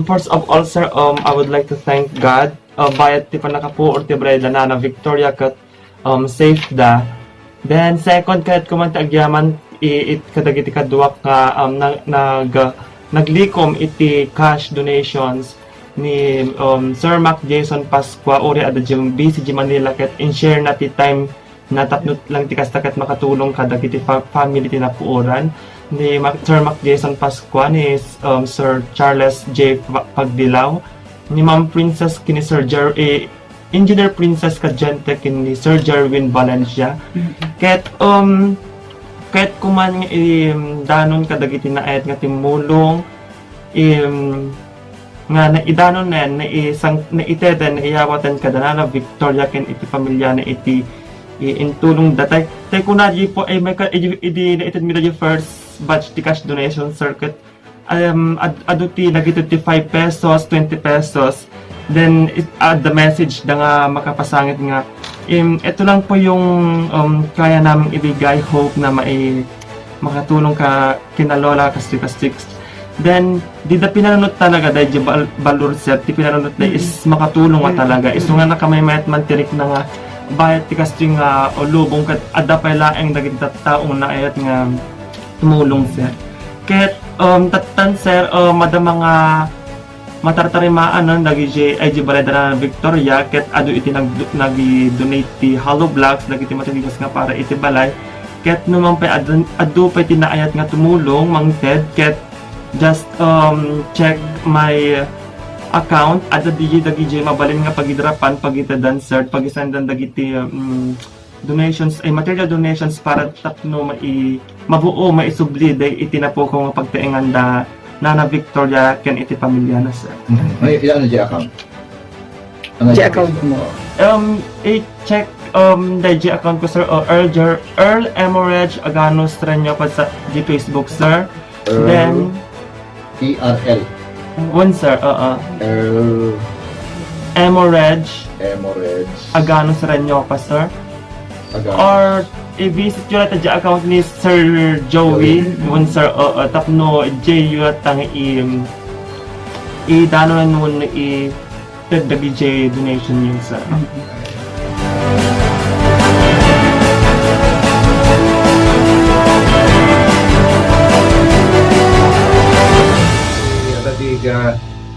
First of all, sir, I would like to thank God. Bayat ti panakapu or ti Breda na Victoria kat safe da. Then second kat kumanta agyaman it kadagiti kaduak nga naglikom iti cash donations ni Sir Mac Jason Pascua ori ada jim BCG Manila kat in-share na ti time na tapnot lang ti kastakat makatulong kadagiti family ti napuoran ni Sir Mac Jason Pascua ni Sir Charles J. Pagdilaw ni Ma'am Princess kini Sir Engineer Princess Kajente kini Sir Jerwin Valencia ket kuman danon kadagiti naayat nga timulong nga na idanon na isang na iteden na iyawatan kadanana Victoria ken iti pamilya na iti intulong datay tay kunaji po ay may idi na ited mi first batch ti cash donation circuit aduti nagito ti 5 pesos 20 pesos then add the message da nga makapasangit nga ito lang po yung kaya namin ibigay hope na makatulong ka kina Lola Kastik. Then di da pinanunod talaga dahil balur set ti pinanunod na is makatulong nga talaga iso nga nakamamayat man tirik na nga bayat ti kasting nga o lubong kat adda pa laeng naging tattaong na ayat nga tumulong sir ket tatan sir madam mga matartarimaan no nagi IG Baleda na Victoria ket adu iti nagi-donate ti hollow blocks dagiti materials nga para iti balay ket numan pa adu pa iti naayat nga tumulong mangted ket just check my account ada dagi mabalin nga pagidrapan pagita dancer pagisandan dagiti donations ay material donations para tapno mabuo maisubli day itinapo ko nga pagtaengan da Nana Victoria ken iti pamilya na sir. Ay ilan na account? G account mo. I-check the G account ko sir Earl Emorage Agano Strenyo pa sa G Facebook sir. Then ERL. One sir, Earl Emorage Agano Agano Strenyo pa sir. Or i-visit nyo natin dyan account ni Sir Joey one sir tapno J yu atang i-dano na nun i-tagdagi donation yun sir.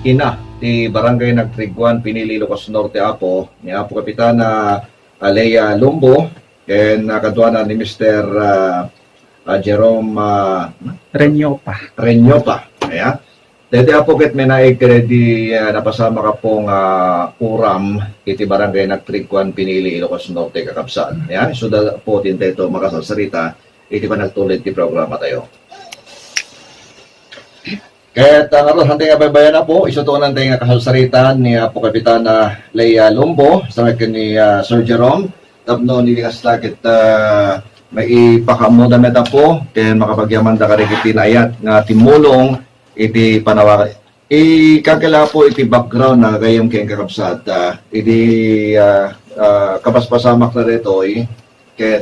Ina di Barangay Nagtriguan Pinili Ilocos Norte Apo ni Apo Kapitana Alea Lumbo and kadua ni Mr. Jerome Renyopa. Ayan. Dede Apo ket menaig kredi napasama ka pong uram iti Barangay Nagtriguan Pinili Ilocos Norte kakabsat. Ayan. So da po tinteto makasasarita iti panagtulid ti programa tayo. Kaya ngaron hantay nga baybayan na po, isutunan tayo nga kasalsaritan ni Apo Kapitana Lea Lumbo sa ni Sir Jerome. Tapno ni Kastakit may ipakamuda meta po kaya makapagyaman da karikiti na ayat nga timulong iti panawagan. Kakila po iti background na gayong kayong kakabsat. Iti kapaspasamak na rito kaya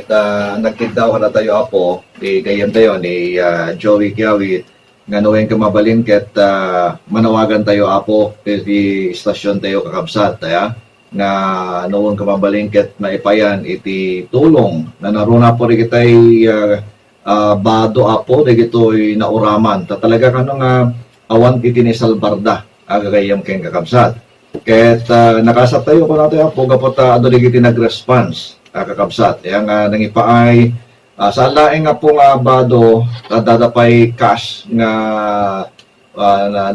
nagkitaw ka na tayo Apo gayong tayo ni Joey Kiawit nga nuwing kamabalin ket manawagan tayo Apo iti istasyon tayo kakabsat nga nuwing kamabalin ket maipayan iti tulong na naruna po rin kitay bado Apo digito'y nauraman talaga kano nga awan iti ni Salbarda agagayam kayong kakabsat ket nakasat tayo ko nato Apo gapot ado digiti nag-response kakabsat nga nangipaay sa laing nga po nga bado dadapay cash nga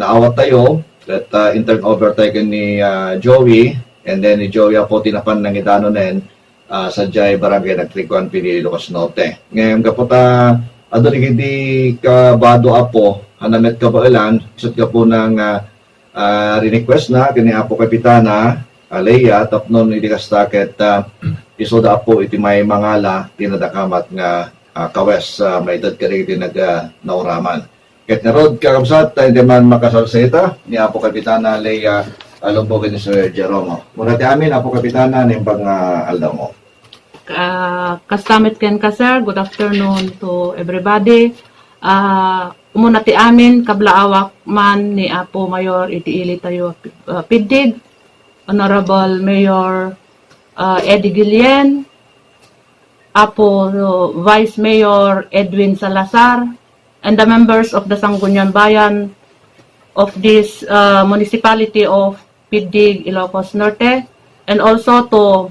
naawat tayo that in turn over tayo ni Joey and then ni Joey po tinapan ng idano nen sa Jai Barangay Nagtriguan Pinili Ilocos Norte. Ngayon kapot di ka bado Apo hanamet ka ba ilan isot ka po ng request na kini Apo Kapitana Alea tapnon ni Dikastaket isoda po iti may mangala tinadakamat nga kawes may edad ka rin nauraman. Ket narod kakabsat hindi man makasalseta ni Apo Kapitana Lea Lumbo ni Sir Jerome. Muna ti amin Apo Kapitana nimbang aldaw mo. Kastamit ken ka sir, good afternoon to everybody. umuna ti amin kablaawak man ni Apo Mayor itiili tayo Pidig, Honorable Mayor Eddie Guillen, Apo Vice Mayor Edwin Salazar, and the members of the Sangguniang Bayan of this municipality of Pidig, Ilocos Norte, and also to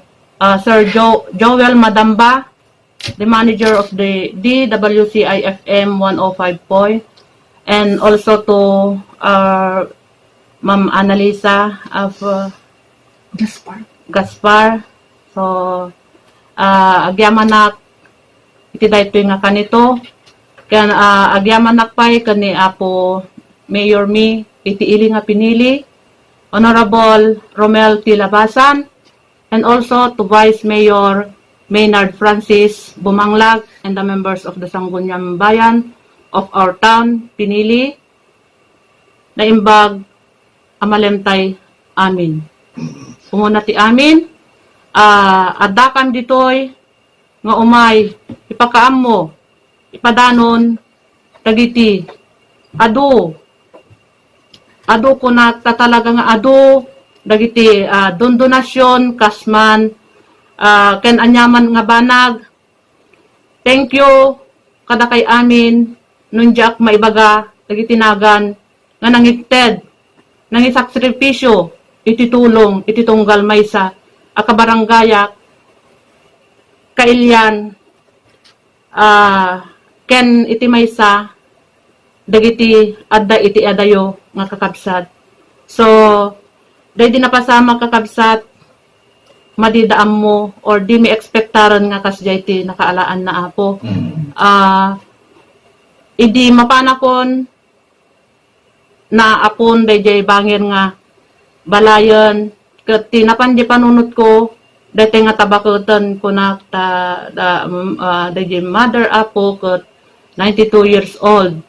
Sir Joel Madamba, the manager of the DWCI-FM 105 and also to Ma'am Annalisa of Gaspar. So, agyamanak iti daytoy nga kanito. Kan agyamanak pay kani Apo Mayor mi iti ili nga pinili, Honorable Romel T. Labasan, and also to Vice Mayor Maynard Francis Bumanglag and the members of the Sangguniang Bayan of our town, pinili, na imbag amalemtay amin. Umuna ti amin, adakan ditoy nga umay, ipakaam mo, ipadanon, tagiti, adu ko na tatalaga nga adu, dagiti dondonasyon, kasman, ken anyaman nga banag. Thank you kada kay amin nun jak maibaga dagiti nagan nga nangitted nangisakripisyo iti tulong iti tunggal maysa a kabaranggayak kailyan ken iti maysa dagiti adda iti adayo nga kakabsat. So dahil di napasama kakabsat madidaam mo or di mi ekspektaran nga kasjay ti nakaalaan na Apo. Idi mapanakon na apon dayjay bangir nga balayon ket tinapan di panunot ko daytay nga tabakutan ko na dayjay mother Apo ket 92 years old.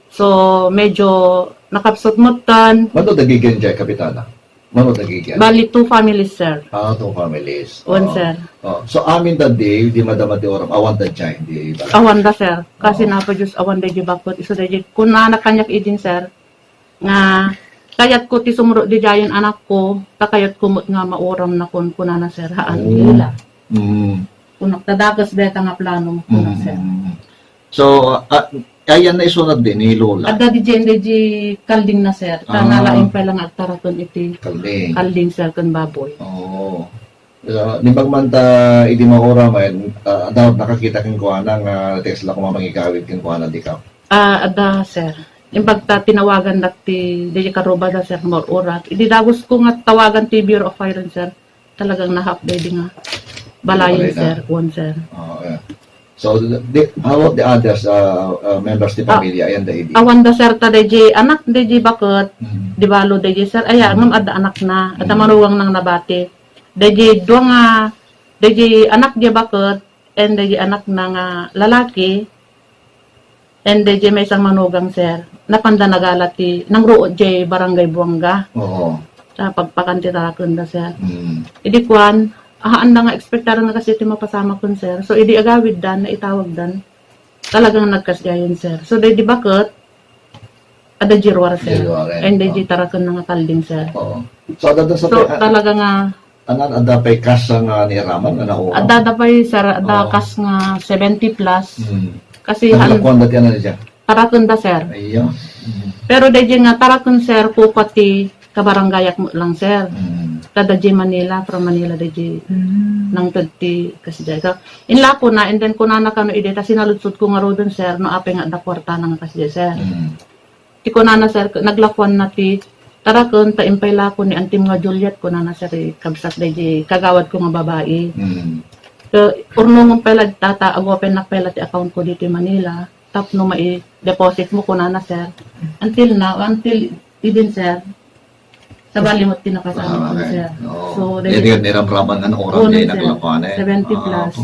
So medyo nakapsot mutan. Mano dagigin dyan, Kapitana? Mano dagigin? Bali 2 families, sir. 2 families. One, sir. So amin that day, di madama di oram, awan that dyan, di ba? Awan da, sir. Kasi napadyos awan da di bakot. Iso da di, kung nakanyak idin, sir, nga, kayat ko ti sumuro di jayon anak ko, takayat kumot nga mauram na kun na, sir, haan ila. Kunak tadagas deta nga plano mo kuna, sir. So, ayan na isunod din ni Lola. Ada di kalding na, sir. Tanalaing pa lang agtaraton iti kalding, sir, kan baboy. Oo. Nimbang man ta idi maura man daw nakakita kin ko anang text la ko mamangikawit kin ko anang dikaw. Ada, sir. Imbag ta tinawagan dati di karoba da, sir, more orat. Idi dagos ko nga tawagan ti Bureau of Fire, sir. Talagang na-half-day di nga balayan, sir. One, sir. Yeah. So, how about the others members di pamilya? Ayan da idi. Awan da, sir, ta DJ anak DJ bakit di balo DJ, sir, aya ngam ada anak na at maruwang nang nabati DJ duang DJ anak dia bakit and DJ anak na lalaki and DJ may isang manugang, sir, napanda nagalati nang ruot J barangay Buanga. Oo. Sa pagpakanti tarakon da, sir. Idi kwan haan na nga ekspektaran na kasi iti mapasama kun, sir. So, idi agawid dan, na itawag dan. Talagang nagkasyayon, sir. So, di bakit? Ada jirwar, sir. And di tarakon na nga kalding, sir. Oo. So, talaga nga anan ada pay kas nga ni Raman na nakuha? Ada pay, sir. Ada kas nga 70 plus. Kasi naglakuan dati ano niya? Tarakon da, sir. Ayun. Pero di nga tarakon, sir, kupati kabaranggayak mo lang, sir. Tada J Manila, from Manila DJ nang tagti kasi dyan. So, inla ko na, and then ko na nakano ide, kasi nalutsot ko nga rodon, sir, no ape nga da kwarta nang kasi dyan, sir. Ti ko na, sir, naglakwan na ti, tarakon, taimpay la ko ni Antim nga Juliet, ko na, sir, kabsat DJ, kagawad ko nga babae. So, urnong pala, tata, agopen na pala ti account ko dito in Manila, tap no mai-deposit mo ko na, sir. Until idin, sir, sa balimot tinakasama ko, sir. So, yun niramraman nga ng oras niya naglakuan 70 plus.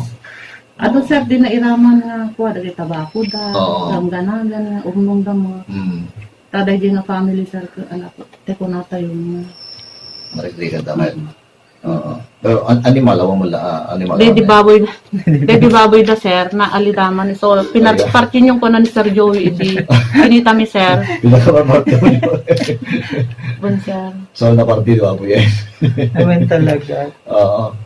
Ato, sir, di na iraman nga kuha, dali tabako da, ganagan, umnong da mo. Taday di nga family, sir, anak ko, teko na tayo. Marikrikan tamay. Pero animal, awang mula, animal. Dedi baboy da sir, na alidaman. So, pinagpartin yung ko na ni Sir Joey, di pinita mi sir. Pinakamarto mo. Bun sir. So, napartido ako yan. Naman talaga. Oo.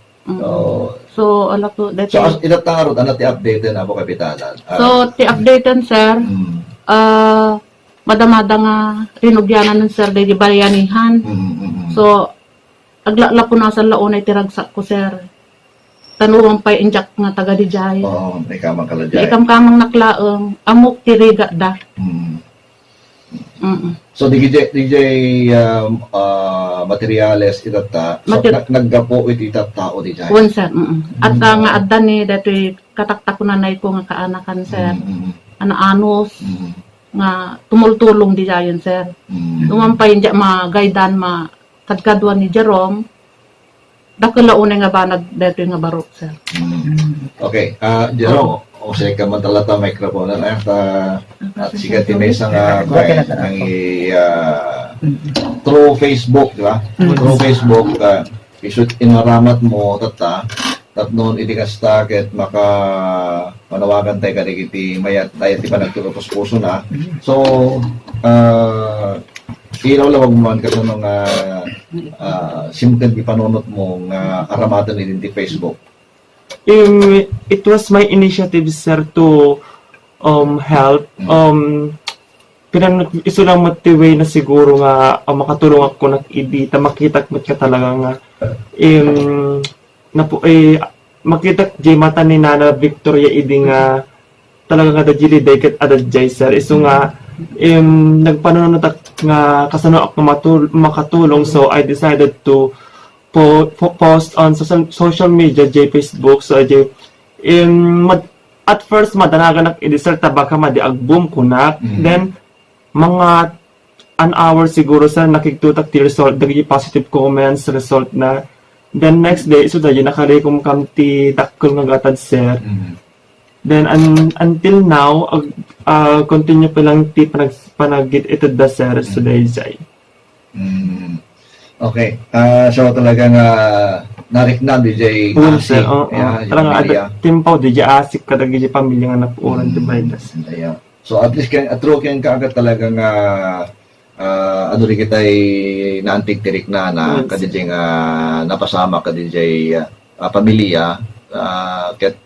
So, ala po, dati. So, itatangarot, ano ti-update na po, Kapitanan? So, ti-updatean sir, madamada nga rinugyanan ng sir, dedi bayanihan. So, aglala po nasa launay tiragsak ko, sir. Tanuwang pa'y injak nga taga di jay. Oo, may kamang Na kalajay. ikam-kamang naklaang, amok tiriga da. So, DJ materials itata. So, naggapo iti tao di jay. One, sir. At nga addan ni, dato'y kataktak ko nanay ko nga kaanakan, sir. Ana-anos, nga tumultulong di jayan, sir. Tumampay injak ma-gaidan, kadkadwan ni Jerome, dakala unay nga ba dato'y nga barok, sir. Okay, Jerome, o say ka man talata microphone na at sigat tinesa nga through Facebook, di ba? Through Facebook, isut inaramat mo tata noon iti kasta ket maka manawagan tayo kadikiti mayat tayo ti panagtulopos puso na. So, ilaw lang magmuman ka sa mga simkan di panunot mo nga aramatan din Facebook. It was my initiative, sir, to help. Iso lang motivate na siguro nga makatulong ako nakidita, makita ka talaga nga makita jay mata ni Nana Victoria idi nga talaga nga da jili dayket adat jay, sir. Iso nga nagpanunod nga kasano ako makatulong, so I decided to post on social media, Facebook. So at first madanagan nag-edisert baka madiagbum kunak, then mga an hour siguro sa nakiktutak ti result, dagi positive comments result na, then next day iso dagi nakarikom kam ti dakkel nga gatad, sir. Then until now, continue pa lang ti panagit ito da, sir, suday jay. Okay. So talagang narik na DJ Sir, talaga timpaw DJ asik ka DJ pamilya nga napuuran ti baydas. So at least atro ken ka agad talagang ano rin kita'y naantig tirik na ka DJ nga napasama ka DJ pamilya ket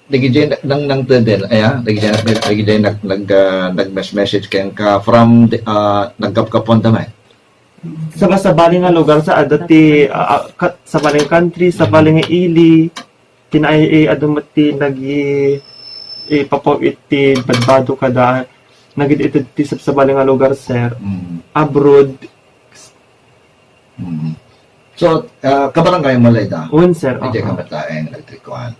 Nagigay nang tenden nagigay nag-message ken ka from nagkapkapon tamay Sa baling nga lugar sa adati sa baling country, sa baling ili tinay adumati nagi ipapaw iti badbado kada nagid iti sa baling nga lugar, sir, abroad. So kabarangay malay da Sir, hindi ka mataeng nagtrikuan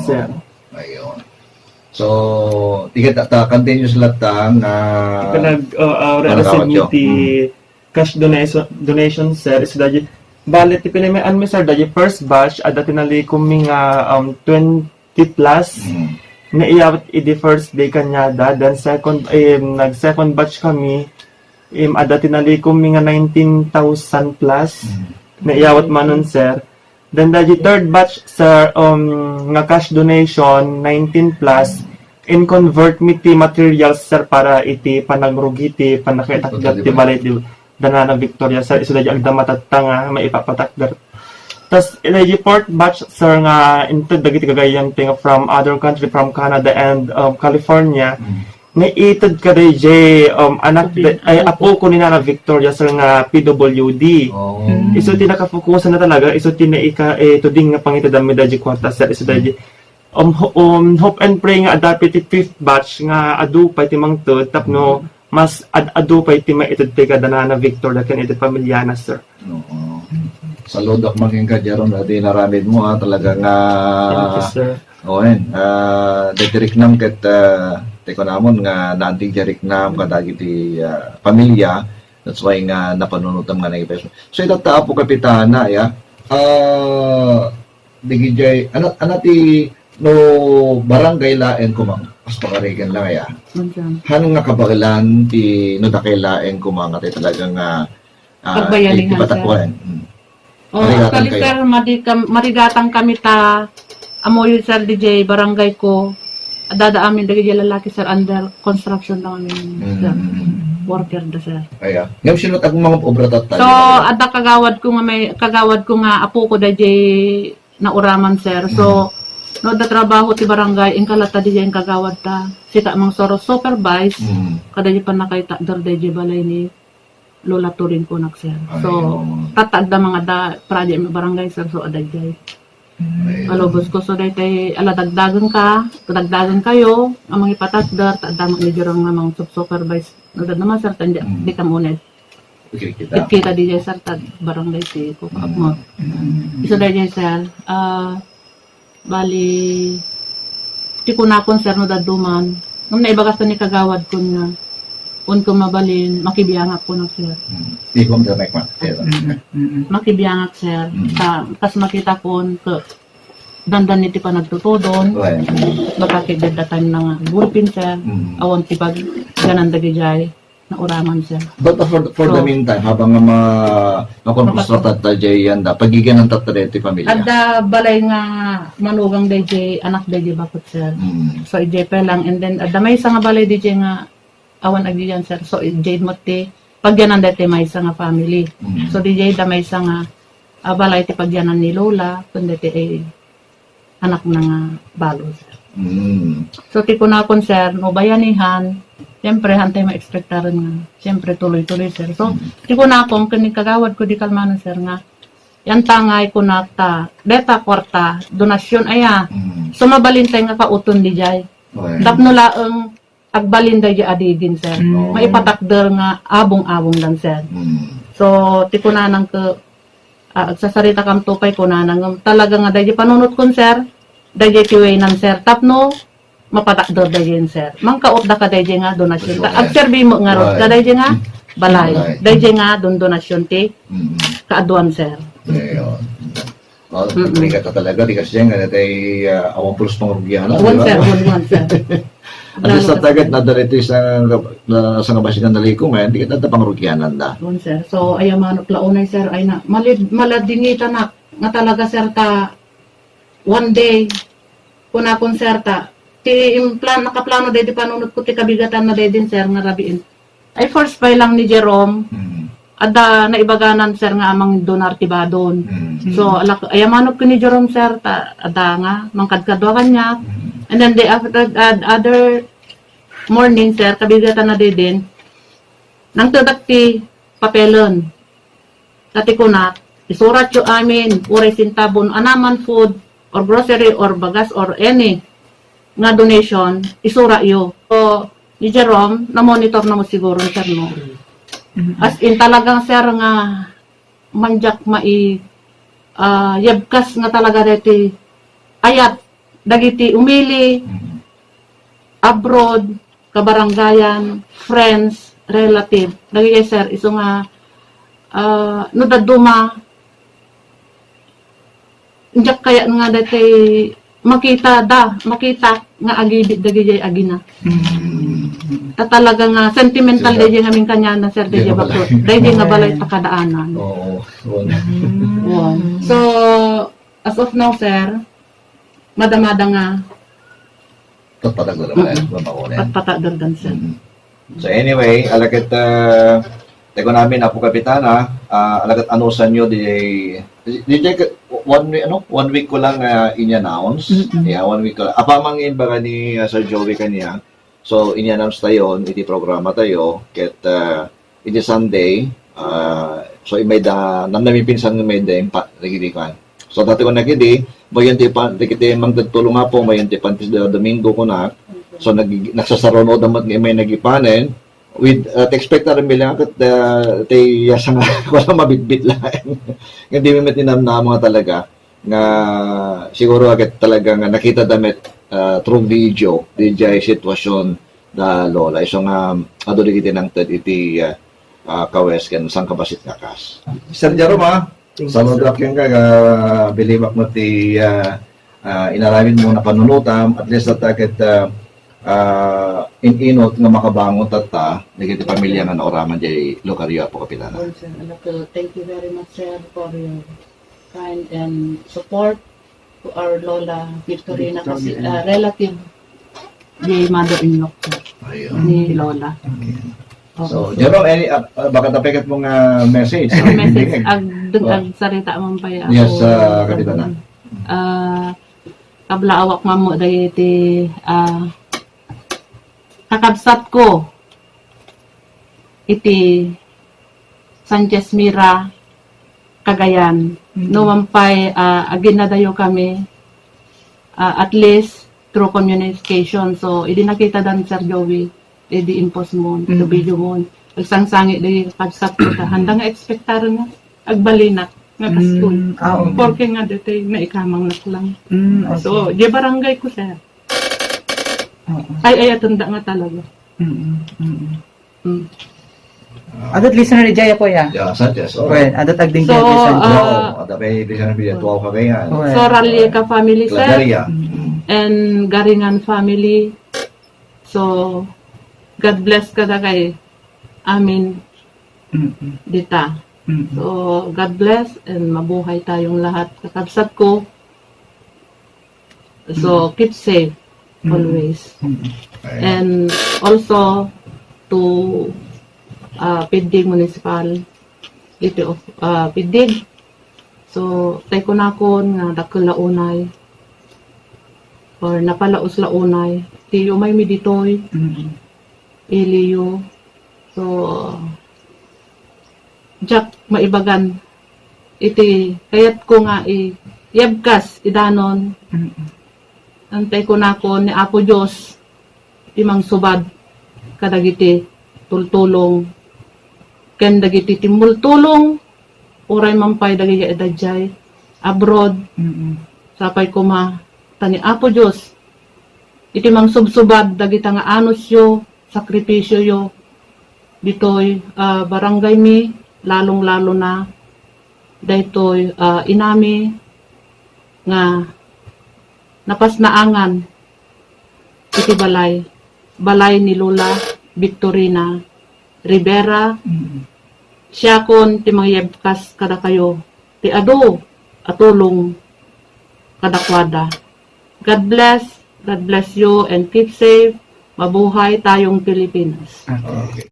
sir. Ayun. So, tiga continuous latang receive ti cash donation, sir, is daji balit ti pinamian mi, sir, daji first batch ada tinali kumi nga 20 plus na iyawat idi first day kanyada, then second second batch kami ada tinali kumi nga 19,000 plus na iyawat manon, sir. Then the third batch, sir, nga cash donation 19 plus in convert mi ti materials, sir, para iti panagrugi ti panakitakdat ti balay ti Danana Victoria, sir, iso dahi agda matatta nga maipapatakdat. Tas the fourth batch, sir, nga into dagiti kagayan ting from other country, from Canada and California, naitad ka DJ anak ay apo ko ni Nana Victoria, sir, nga PWD. Iso tinakafokusan na talaga, iso tinaika tuding nga pangitadam medalji kwarta, sir, iso dahi hope and pray nga adapit ti fifth batch nga adupay ti mangtud tapno mas adupay ti maitad ti Nana Victoria ken iti pamilyana, sir. Salud ak maging ka Jerome dati naramid mo talaga nga Thank you, sir. Detirik nam ket teko namon nga naanting jarik nam kadagiti pamilya, that's why nga napanunutam nga naipeso. So itata po kapitana digijay anati no barangay laen kumang as pakarigan lang hanong nga kabailan ti no dakay laen kumang ati talagang Pagbayanihan, ipatakuan. Oh, Marigatan actually, kayo. sir, marigatang kami ta amoy sir DJ barangay ko. Dada amin dagi lalaki sir under construction lang amin sir. Worker da sir. Kaya, ngayon sinot ang mga obra tatay. So ada kagawad ko nga apo ko DJ na uraman sir. So no da trabaho ti barangay inkalata DJ ang kagawad ta. Sita mang soro supervise kada di pa nakita der DJ balay ni Lola Turing ko nak sir. So tatagda mga da project mi barangay sir so ada DJ. Alobos ko so daytay aladagdagan dagdagan kayo ang mga ipatakder tadama ni jurang nga mga supervise. Nagad naman sir tanda di ka muned. Kita DJ sir tag barangay ti ko mo. Isa DJ sir bali ti kunakon sir no daduman. Nung naibagas ni kagawad ko nga ko mabalin makibiyangak ko na sir. Di ko direct man. Makibiyangak sir. Kas makita ko dandan niti pa nagtutudon. Magkakidadatan ng bulpin sir. Awan ti pag ganan dagijay na uraman sir. But for the meantime, habang makonstruct tatay yan da, pagigan ng tatay ti pamilya. Ada balay nga manugang DJ, anak DJ bakit sir. So IJ pa lang and then ada may isa nga balay DJ nga awan agdiyan sir. So IJ mo ti pagyanan dati may isa nga family. So DJ da may isa nga balay ti pagyanan ni Lola kundi ti anak na nga balo sir. So ti kunakon sir no bayanihan. Siyempre hantay ma-expectaran nga. Siyempre tuloy-tuloy sir. So ti kunakon kani kagawad ko di kalmano sir nga yan tangay kunakta deta kwarta donasyon aya. So mabalintay nga kauton di jay. Tapno laeng agbalinday di adigin sir. Maipatakder nga abong-abong lang sir. So ti kunanang ke agsasarita kam tupay kunanang talaga nga daydi panunot kon sir. Daydi tiway nan sir. Tapno mapatakder daydi sir. Mangkaot da ka daydi nga donasyon. Agserbi mo nga rod ka daydi nga balay. Daydi nga donasyon ti kaaduan sir. Ayun. Pagkalikat ka talaga, di kasi yan, tay awang pulos pangrugihan. One sir. At least sa tagat na darito sa ngabasikan na likom, di ka na pangrugihanan na. One sir. So ayamanok launay sir ay na maladingita na nga talaga sir ta one day kunakon sir ta ti nakaplano day di panunot ko ti kabigatan na day din sir nga rabiin. Ay first pay lang ni Jerome. Ada naibaganan sir nga amang donar tibadon. So ayamanok ko ni Jerome sir ta ada nga mangkadkadwa kanya. And then after other morning sir kabigatan na din nang tudak ti papelon. Tati ko na isurat yo amin uray sintabon anaman food or grocery or bagas or any nga donation isura yo. So ni Jerome na monitor na mo siguro sir no. As in talagang sir nga manjak yabkas nga talaga deti ayat dagiti umili abroad kabarangayan friends relative dagiti sir iso nga no daduma njak kaya nga deti makita nga agidi dagiti agina. Talaga nga sentimental DJ nga min kanya na sir DJ bakit DJ nga balay takadaanan. So as of now sir madamada nga patpatagdaran sir. So anyway, alagat teko namin apo kapitana, alagat anusan nyo DJ 1 week ko lang in-announce. Yeah, 1 week ko lang. Apamangin ba ni Sir Joey kanya? So, in-announce tayo, iti programa tayo, ket iti Sunday, so may namin pinsan may nagidikan. So, dati ko nakidi, mayan ti magtulong nga po, mayan ti pantis Domingo ko na, so nagsasaro no damat may nagipanen, with expect na rin bilang kat tay yasang wala mabitbit lang. Hindi mo tinamna mga talaga, nga siguro agad talaga nga nakita damit through video DJ sitwasyon da lola iso nga aduli kiti nang iti kawes ken sang kabasit kakas Sir Jerome salud up yung bilibak mo ti inarawin mo na panunutam at least at agad inot nga makabangon tata nagiti pamilya nga naoraman jay lokaryo po kapitana. Also, thank you very much, sir, for your kind and support to our Lola Victorina kasi relative ni mother-in-law ko, Ayun. ni Lola. So, Jerome, any, baka tapikat mong message? Message ag sarita man pa ako. Yes, kapitana. Kabla awak mamo dayiti kakabsat ko iti Sanchez Mira Cagayan. No mampay agin na dayo kami at least through communication. So idi nakita dan Sir Joey idi impos mo to video mo agsangsangi di kakabsat ko ta handa nga expectar nga agbalinak nga kastoy. Porque nga dito na ikamang naklang. So di barangay ko sir. Ay tanda nga talaga. Adot listener ni Jaya po ya. Yeah, Sanchez. Oh. Well, adot agding So, Jaya listener. Ada may listener video 12 ka kaya. Well, So Ralica family sir Cladaria. and Garingan family. So God bless ka na kay amin dita. So God bless and mabuhay tayong lahat. Kakabsat ko. So keep safe always. And also to Pidig Municipal dito Pidig. So tay ko nakon nga dakulaunay or napalaos launay tiyo may miditoy iliyo. So Jack maibagan iti kayat ko nga yabkas idanon antay ko nako ni Apo Dios timang subad kadagiti tultulong ken dagiti timultulong uray mampay dagiti edadjay abroad sapay kuma tani Apo Dios iti mang subsubad dagita nga anos yo sakripisyo yo ditoy barangay mi lalong-lalo na daytoy inami nga napasnaangan iti balay ni Lola Victorina Rivera. Siya kon ti mangyebkas kada kayo ti ado atulong kadakwada. God bless you and keep safe. Mabuhay tayong Pilipinas. Okay.